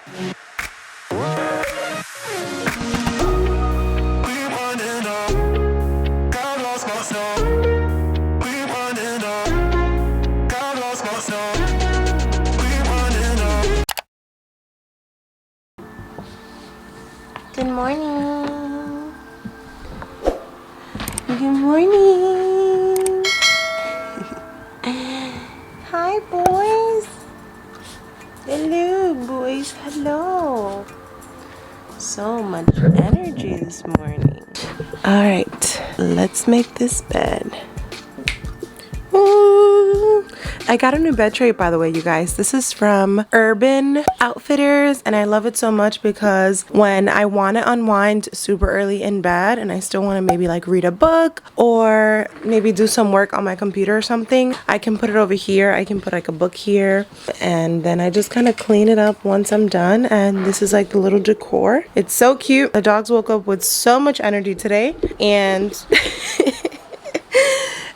Good morning. Good morning. Hi, boys. Hello, boys. Hello. So much energy this morning. All right, let's make this bed. Ooh. I got a new bed tray, by the way, you guys. This is from Urban Outfitters, and I love it so much because when I want to unwind super early in bed and I still want to maybe like read a book or maybe do some work on my computer or something, I can put it over here. I can put like a book here, and then I just kind of clean it up once I'm done. And this is like the little decor. It's so cute. The dogs woke up with so much energy today, and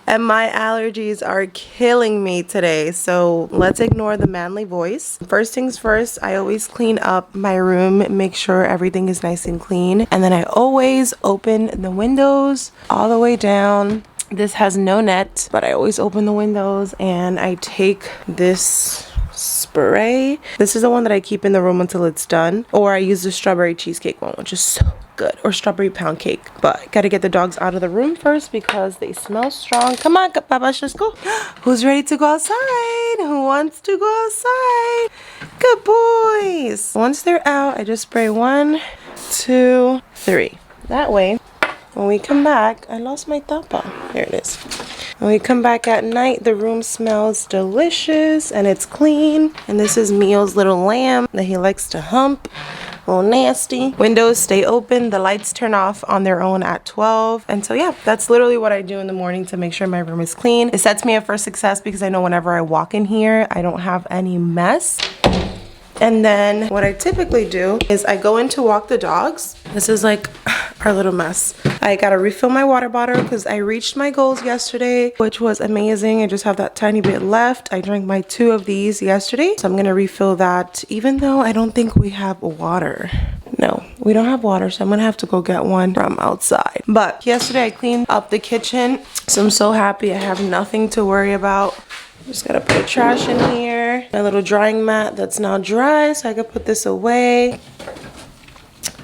and my allergies are killing me today, so let's ignore the manly voice. First things first, I always clean up my room, make sure everything is nice and clean, and then I always open the windows all the way down. This has no net, but I always open the windows, and I take this spray. This is the one that I keep in the room until it's done, or I use the strawberry cheesecake one, which is so good, or strawberry pound cake. But I gotta get the dogs out of the room first because they smell strong. Come on, Papash, let's go. Who's ready to go outside? Who wants to go outside? Good boys. Once they're out, I just spray 1, 2, 3. That way, when we come back, I lost my tapa. Here it is. When we come back at night, the room smells delicious and it's clean. And this is Mio's little lamb that he likes to hump. A little nasty. Windows stay open. The lights turn off on their own at 12. And so yeah, that's literally what I do in the morning to make sure my room is clean. It sets me up for success because I know whenever I walk in here, I don't have any mess. And then what I typically do is I go in to walk the dogs. This is like our little mess. I gotta refill my water bottle because I reached my goals yesterday, which was amazing. I just have that tiny bit left. I drank my 2 of these yesterday, so I'm gonna refill that, even though I don't think we have water. No, we don't have water, so I'm gonna have to go get one from outside. But yesterday I cleaned up the kitchen, so I'm so happy I have nothing to worry about. Just gotta put trash in here. My little drying mat that's now dry, so I could put this away.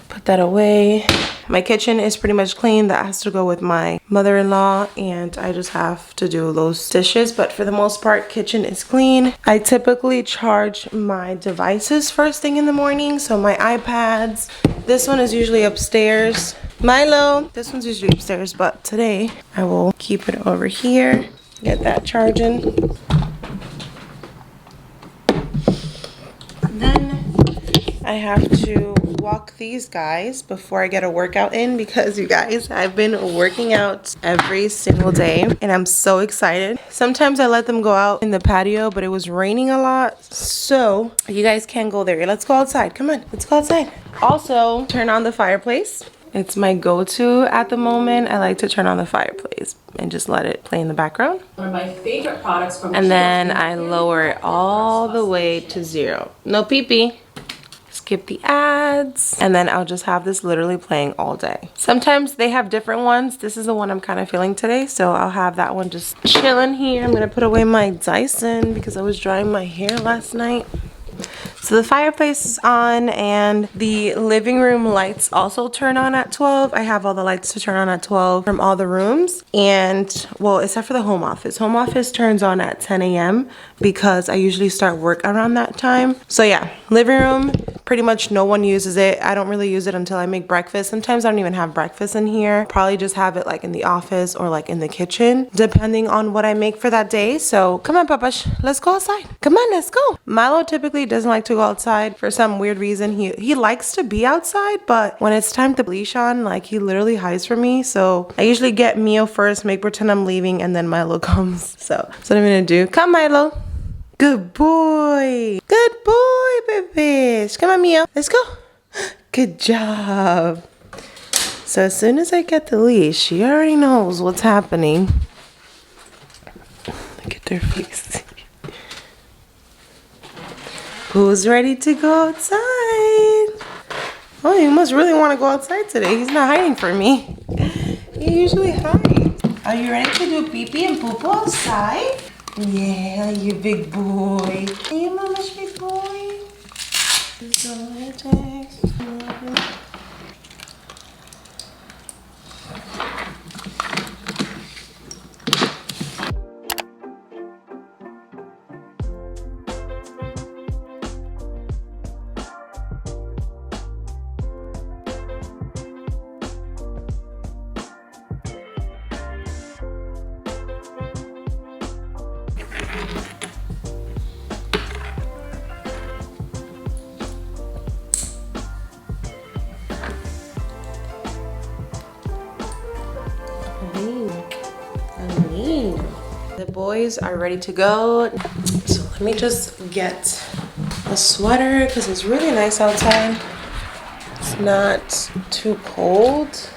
Put that away. My kitchen is pretty much clean. That has to go with my mother-in-law, and I just have to do those dishes. But for the most part, kitchen is clean. I typically charge my devices first thing in the morning. So my iPads. This one is usually upstairs. Milo. This one's usually upstairs, but today I will keep it over here. Get that charging. Then I have to walk these guys before I get a workout in because you guys, I've been working out every single day and I'm so excited. Sometimes I let them go out in the patio, but it was raining a lot, so you guys can't go there. Let's go outside. Come on, let's go outside. Also, turn on the fireplace. It's my go-to at the moment. I like to turn on the fireplace and just let it play in the background. One of my favorite products from and then I lower it all the way to 0. No pee-pee. Skip the ads, and then I'll just have this literally playing all day. Sometimes they have different ones. This is the one I'm kind of feeling today, so I'll have that one just chilling here. I'm gonna put away my Dyson because I was drying my hair last night. So the fireplace is on, and the living room lights also turn on at 12. I have all the lights to turn on at 12 from all the rooms, and well, except for the home office. Home office turns on at 10 a.m. because I usually start work around that time. So yeah, living room, pretty much no one uses it. I don't really use it until I make breakfast. Sometimes I don't even have breakfast in here. Probably just have it like in the office or like in the kitchen, depending on what I make for that day. So come on, Papash, let's go outside. Come on, let's go. Milo typically doesn't like to go outside for some weird reason. He likes to be outside, but when it's time to leash on, like he literally hides from me. So I usually get Mio first, make pretend I'm leaving, and then Milo comes. So that's what I'm gonna do. Come, Milo. Good boy. Good boy, baby. Come on, Mio. Let's go. Good job. So as soon as I get the leash, she already knows what's happening. Look at their face. Who's ready to go outside? Oh, you must really want to go outside today. He's not hiding from me. He usually hides. Are you ready to do pee-pee and poo-poo outside? Yeah, you big boy. You mama's big boy. The boys are ready to go. So let me just get a sweater because it's really nice outside. It's not too cold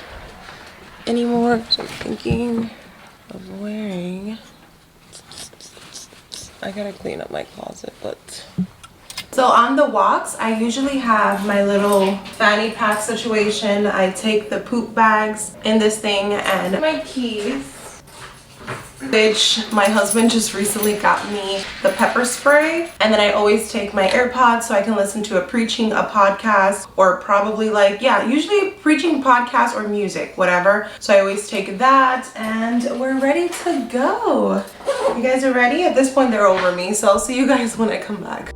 anymore. So I'm thinking of wearing. I gotta clean up my closet, but. So on the walks, I usually have my little fanny pack situation. I take the poop bags in this thing and my keys, which my husband just recently got me the pepper spray. And then I always take my AirPods so I can listen to a podcast, or probably like, yeah, usually preaching podcast or music, whatever. So I always take that, and we're ready to go. You guys are ready? At this point, they're over me, so I'll see you guys when I come back.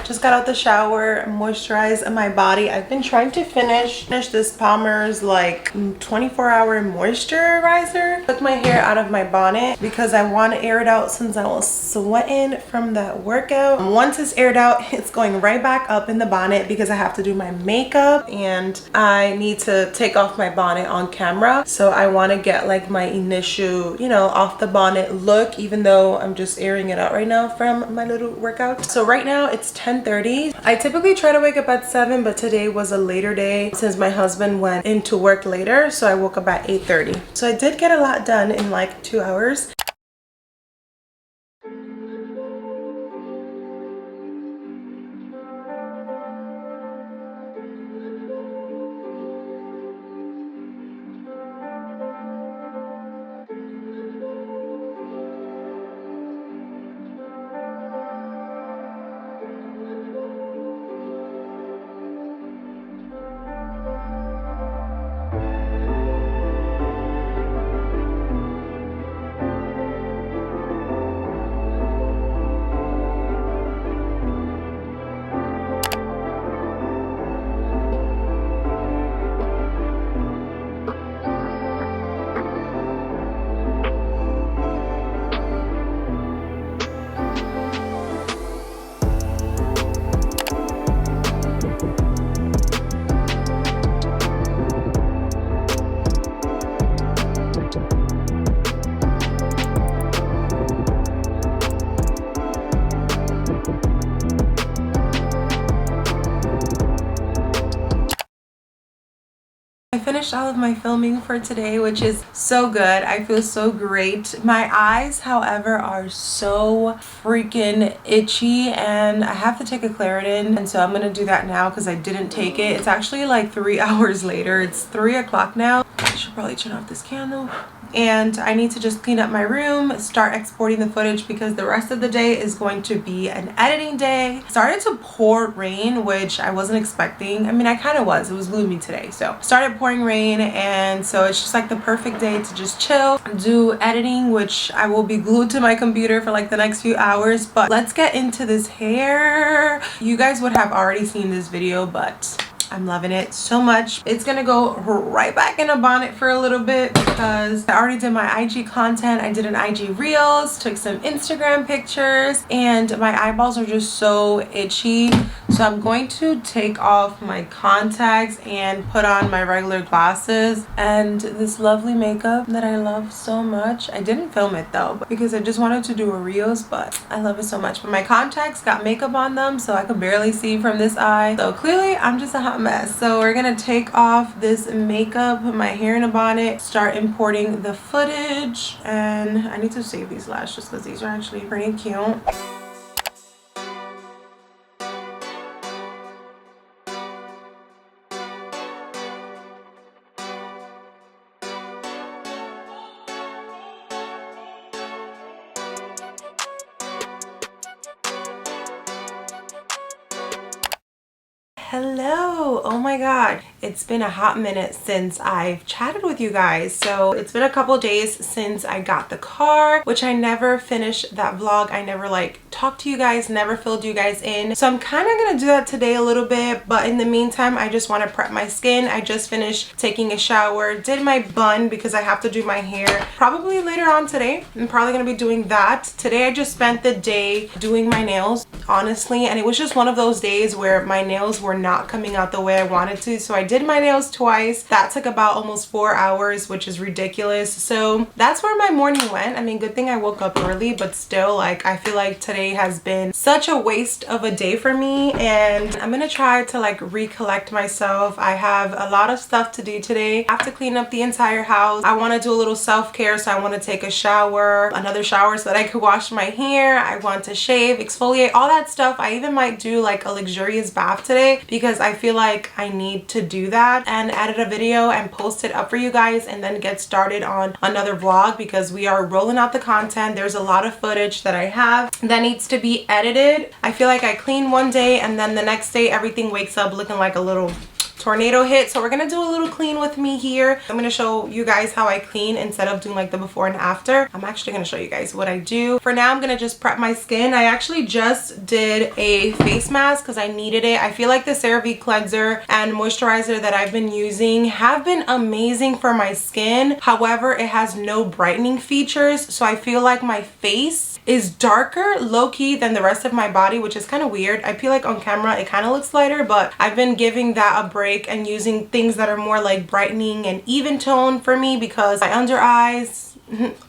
Just got out the shower, moisturized my body. I've been trying to finish this Palmer's like 24-hour moisturizer. Took my hair out of my bonnet because I want to air it out since I was sweating from that workout. Once it's aired out, it's going right back up in the bonnet because I have to do my makeup and I need to take off my bonnet on camera. So I want to get like my initial, you know, off the bonnet look, even though I'm just airing it out right now from my little workout. So right now it's 10:30. I typically try to wake up at 7, but today was a later day since my husband went into work later, so I woke up at 8:30. So I did get a lot done in like 2 hours. I finished all of my filming for today, which is so good. I feel so great. My eyes, however, are so freaking itchy and I have to take a Claritin, and so I'm gonna do that now because I didn't take it. It's actually like 3 hours later. It's 3 o'clock now. I should probably turn off this candle. And I need to just clean up my room, start exporting the footage because the rest of the day is going to be an editing day. Started to pour rain, which I wasn't expecting. I mean, I kind of was. It was gloomy today. So started pouring rain, and so it's just like the perfect day to just chill, do editing, which I will be glued to my computer for like the next few hours. But let's get into this hair. You guys would have already seen this video, but I'm loving it so much. It's gonna go right back in a bonnet for a little bit because I already did my IG content. I did an IG reels, took some Instagram pictures, and my eyeballs are just so itchy. So I'm going to take off my contacts and put on my regular glasses and this lovely makeup that I love so much. I didn't film it though because I just wanted to do a reels, but I love it so much. But my contacts got makeup on them, so I could barely see from this eye. So clearly I'm just a hot mess. So we're gonna take off this makeup, put my hair in a bonnet, start importing the footage, and I need to save these lashes because these are actually pretty cute. Hello, oh my god, it's been a hot minute since I've chatted with you guys. So it's been a couple days since I got the car, which I never finished that vlog. I never like talked to you guys, never filled you guys in. So I'm kind of gonna do that today a little bit, but in the meantime I just want to prep my skin. I just finished taking a shower, did my bun because I have to do my hair probably later on today. I'm probably gonna be doing that today. I just spent the day doing my nails, honestly, and it was just one of those days where my nails were not coming out the way I wanted to. So I did my nails twice. That took about almost 4 hours, which is ridiculous. So that's where my morning went. I mean, good thing I woke up early, but still, like, I feel like today has been such a waste of a day for me, and I'm gonna try to like recollect myself. I have a lot of stuff to do today. I have to clean up the entire house. I want to do a little self-care, so I want to take a shower, another shower so that I could wash my hair. I want to shave, exfoliate, all that stuff. I even might do like a luxurious bath today because I feel like I need to do that and edit a video and post it up for you guys and then get started on another vlog because we are rolling out the content. There's a lot of footage that I have that needs to be edited. I feel like I clean one day and then the next day everything wakes up looking like a little tornado hit. So we're gonna do a little clean with me here. I'm gonna show you guys how I clean instead of doing like the before and after. I'm actually gonna show you guys what I do. For now I'm gonna just prep my skin. I actually just did a face mask because I needed it. I feel like the CeraVe cleanser and moisturizer that I've been using have been amazing for my skin. However, it has no brightening features, so I feel like my face is darker low-key than the rest of my body, which is kind of weird. I feel like on camera it kind of looks lighter, but I've been giving that a break and using things that are more like brightening and even tone for me because my under eyes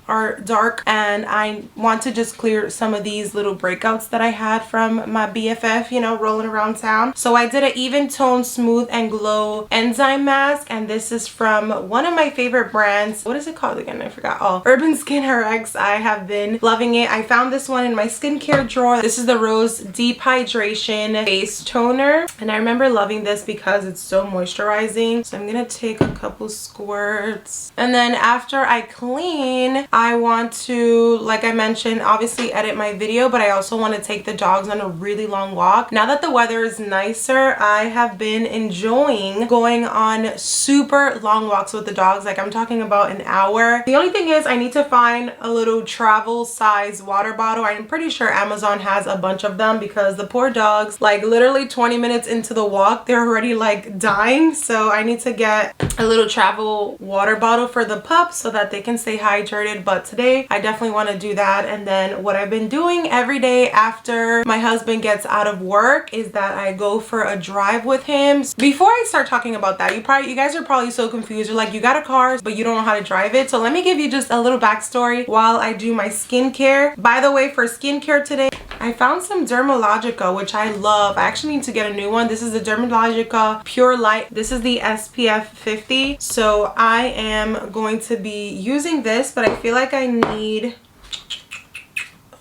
are dark and I want to just clear some of these little breakouts that I had from my BFF, you know, rolling around town. So I did an even tone smooth and glow enzyme mask, and this is from one of my favorite brands. What is it called again? I forgot. Oh, Urban Skin RX. I have been loving it. I found this one in my skincare drawer. This is the Rose Deep Hydration Face Toner, and I remember loving this because it's so moisturizing. So I'm gonna take a couple squirts, and then after I clean, I want to, like I mentioned, obviously edit my video, but I also want to take the dogs on a really long walk. Now that the weather is nicer, I have been enjoying going on super long walks with the dogs. Like, I'm talking about an hour. The only thing is I need to find a little travel size water bottle. I'm pretty sure Amazon has a bunch of them because the poor dogs, like literally 20 minutes into the walk, they're already like dying. So I need to get a little travel water bottle for the pups so that they can stay hydrated. But today I definitely want to do that. And then what I've been doing every day after my husband gets out of work is that I go for a drive with him. Before I start talking about that, you guys are probably so confused. You're like, you got a car but you don't know how to drive it. So let me give you just a little backstory while I do my skincare. By the way, for skincare today, I I found some Dermalogica, which I love. I actually need to get a new one. This is the Dermalogica Pure Light. This is the SPF 50. So I am going to be using this, but I feel like I need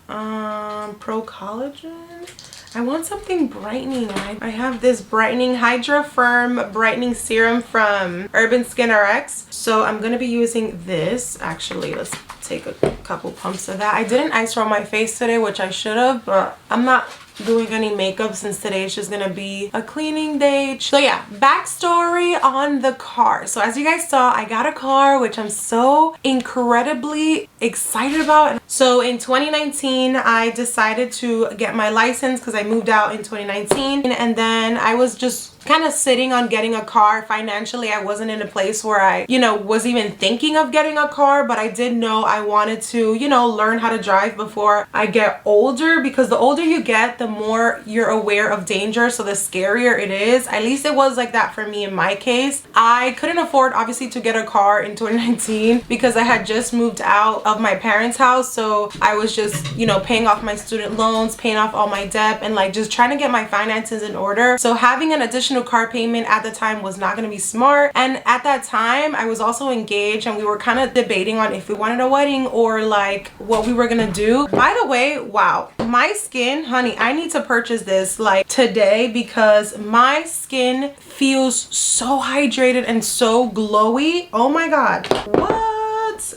Pro Collagen. I want something brightening. I have this brightening Hydra Firm brightening serum from Urban Skin RX. So I'm going to be using this. Actually, let's take a couple pumps of that. I didn't ice roll my face today, which I should have, but I'm not doing any makeup since today is just gonna be a cleaning day. So yeah, backstory on the car. So as you guys saw, I got a car, which I'm so incredibly excited about. So in 2019, I decided to get my license because I moved out in 2019, and then I was just kind of sitting on getting a car. Financially, I wasn't in a place where I, was even thinking of getting a car, but I did know I wanted to, learn how to drive before I get older, because the older you get, the more you're aware of danger, so the scarier it is. At least it was like that for me in my case. I couldn't afford, obviously, to get a car in 2019 because I had just moved out of my parents' house, so I was just, paying off my student loans, paying off all my debt, and like just trying to get my finances in order. So having an additional car payment at the time was not going to be smart. And at that time, I was also engaged, and we were kind of debating on if we wanted a wedding or like what we were gonna do. By the way, wow, my skin, honey, I need to purchase this like today because my skin feels so hydrated and so glowy. Oh my god, what?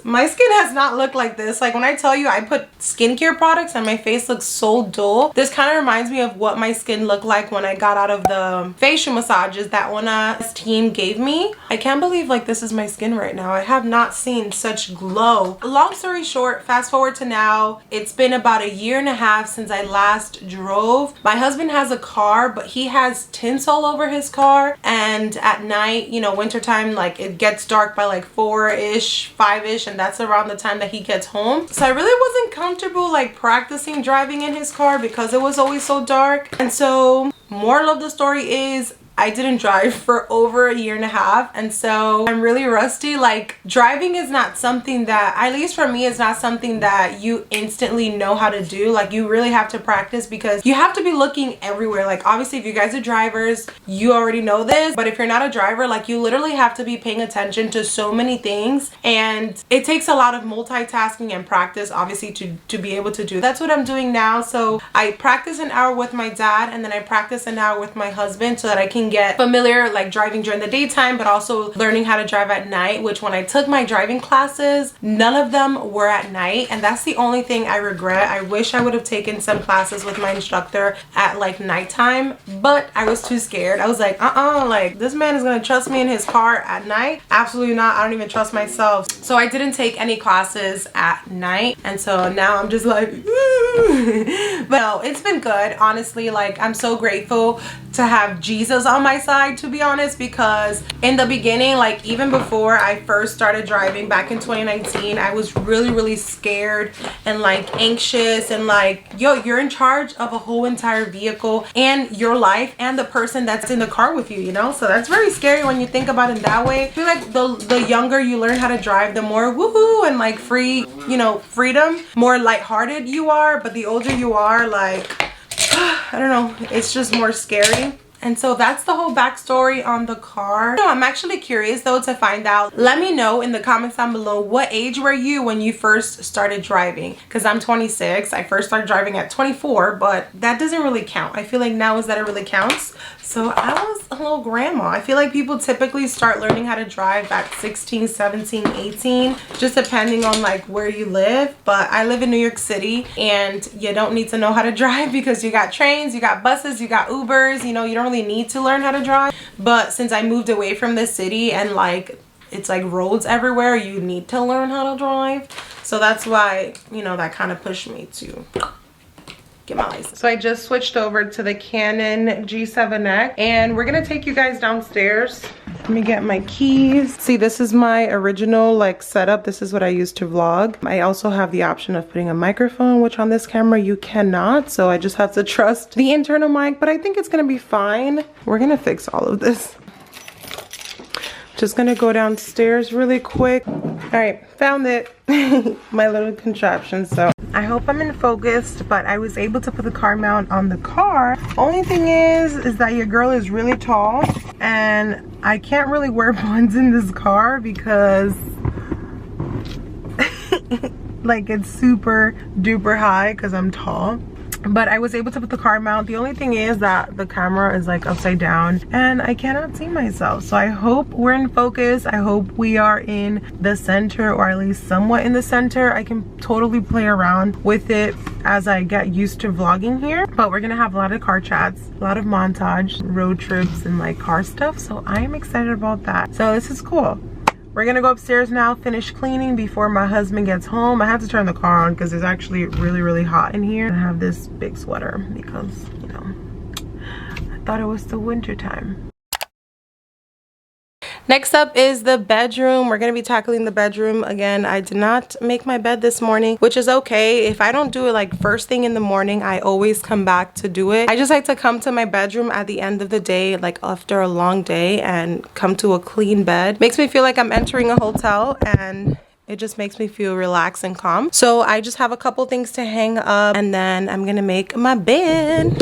My skin has not looked like this. Like when I tell you I put skincare products and my face looks so dull, this kind of reminds me of what my skin looked like when I got out of the facial massages that this team gave me. I can't believe like this is my skin right now. I have not seen such glow. Long story short, fast forward to now, it's been about 1.5 years since I last drove. My husband has a car, but he has tints all over his car, and at night, wintertime, like it gets dark by like 4-ish, 5-ish, and that's around the time that he gets home. So I really wasn't comfortable like practicing driving in his car because it was always so dark. And so moral of the story is I didn't drive for over 1.5 years, and so I'm really rusty. Like driving is not something that, at least for me, it's not something that you instantly know how to do. Like you really have to practice because you have to be looking everywhere. Like obviously if you guys are drivers, you already know this, but if you're not a driver, like you literally have to be paying attention to so many things, and it takes a lot of multitasking and practice obviously to be able to do. That's what I'm doing now. So I practice an hour with my dad, and then I practice an hour with my husband so that I can get familiar like driving during the daytime, but also learning how to drive at night, which when I took my driving classes, none of them were at night, and that's the only thing I regret. I wish I would have taken some classes with my instructor at like nighttime, but I was too scared. I was like, like this man is gonna trust me in his car at night? Absolutely not. I don't even trust myself. So I didn't take any classes at night, and so now I'm just like but no, it's been good, honestly. Like I'm so grateful to have Jesus on my side, to be honest, because in the beginning, like even before I first started driving back in 2019, I was really scared and like anxious, and like, yo, you're in charge of a whole entire vehicle and your life and the person that's in the car with you, so that's very scary when you think about it that way. I feel like the younger you learn how to drive, the more woohoo and like free, freedom, more lighthearted you are, but the older you are, like I don't know, it's just more scary. And so that's the whole backstory on the car. So I'm actually curious though to find out. Let me know in the comments down below, what age were you when you first started driving? Because I'm 26. I first started driving at 24, but that doesn't really count. I feel like now is that it really counts. So I was a little grandma. I feel like people typically start learning how to drive at 16, 17, 18, just depending on like where you live. But I live in New York City, and you don't need to know how to drive because you got trains, you got buses, you got Ubers, you don't really need to learn how to drive. But since I moved away from the city and like it's like roads everywhere, you need to learn how to drive. So that's why, that kind of pushed me to get my license. So I just switched over to the Canon G7X, and we're gonna take you guys downstairs. Let me get my keys. See, this is my original like setup. This is what I use to vlog. I also have the option of putting a microphone, which on this camera you cannot, so I just have to trust the internal mic, but I think it's gonna be fine. We're gonna fix all of this. Just gonna go downstairs really quick. All right, found it. My little contraption. So I hope I'm in focus, but I was able to put the car mount on the car. Only thing is that your girl is really tall and I can't really wear buns in this car because like it's super duper high because I'm tall. But I was able to put the car mount. The only thing is that the camera is like upside down and I cannot see myself. So I hope we're in focus. I hope we are in the center, or at least somewhat in the center. I can totally play around with it as I get used to vlogging here. But we're gonna have a lot of car chats, a lot of montage, road trips, and like car stuff. So I am excited about that. So this is cool. We're gonna go upstairs now, finish cleaning before my husband gets home. I have to turn the car on because it's actually really hot in here. I have this big sweater because, you know, I thought it was the winter time. Next up is the bedroom. We're going to be tackling the bedroom again. I did not make my bed this morning, which is okay. If I don't do it like first thing in the morning, I always come back to do it. I just like to come to my bedroom at the end of the day, like after a long day, and come to a clean bed. Makes me feel like I'm entering a hotel, and it just makes me feel relaxed and calm. So I just have a couple things to hang up, and then I'm going to make my bed.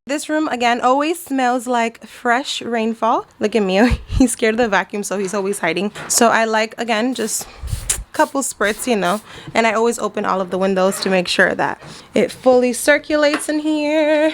This room again always smells like fresh rainfall. Look at me, he's scared of the vacuum, so he's always hiding. So I like, again, just a couple spritz, you know, and I always open all of the windows to make sure that it fully circulates in here.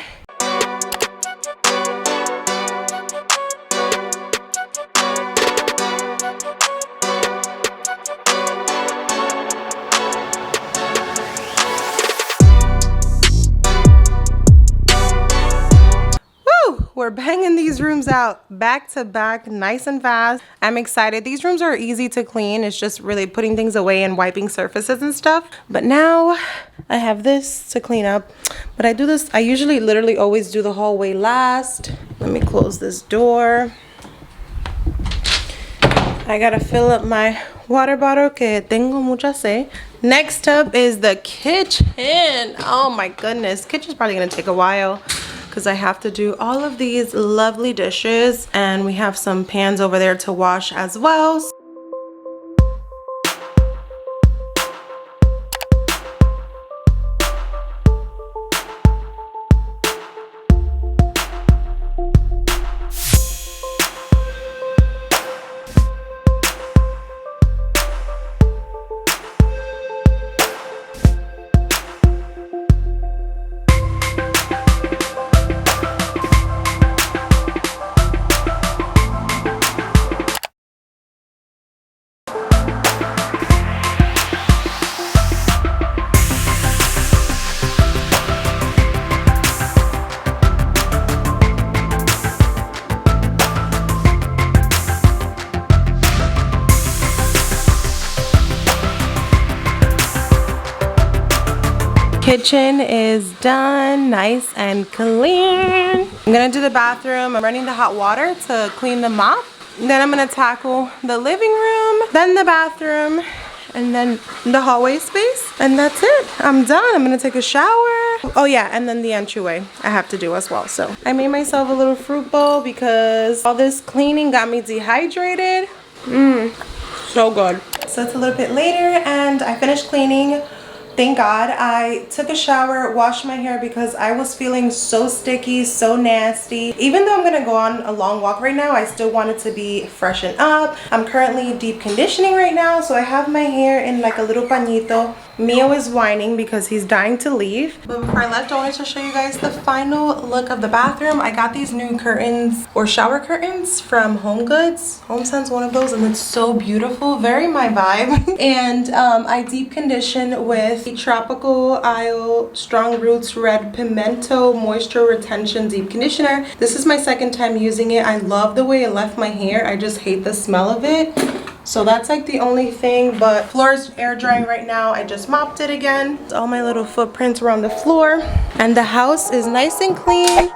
We're banging these rooms out back to back, nice and fast. I'm excited. These rooms are easy to clean. It's just really putting things away and wiping surfaces and stuff. But now I have this to clean up. But I do this, I usually literally always do the hallway last. Let me close this door. I gotta fill up my water bottle, que tengo mucha sed. Next up is the kitchen. Oh my goodness, kitchen's probably gonna take a while, because I have to do all of these lovely dishes, and we have some pans over there to wash as well. Kitchen is done, nice and clean. I'm gonna do the bathroom. I'm running the hot water to clean the mop. Then I'm gonna tackle the living room, then the bathroom, and then the hallway space, and that's it. I'm done. I'm gonna take a shower. Oh yeah, and then the entryway I have to do as well. So I made myself a little fruit bowl because all this cleaning got me dehydrated. So good. So it's a little bit later and I finished cleaning. Thank God. I took a shower, washed my hair because I was feeling so sticky, so nasty. Even though I'm gonna go on a long walk right now, I still wanted to be freshened up. I'm currently deep conditioning right now, so I have my hair in like a little pañito. Mio is whining because he's dying to leave. But before I left, I wanted to show you guys the final look of the bathroom. I got these new curtains or shower curtains from Home Goods. Home sends one of those and it's so beautiful, very my vibe. And I deep condition with the Tropical Isle Strong Roots Red Pimento Moisture Retention Deep Conditioner. This is my second time using it. I love the way it left my hair. I just hate the smell of it. So that's like the only thing, but floor is air drying right now. I just mopped it again. All my little footprints were on the floor and the house is nice and clean.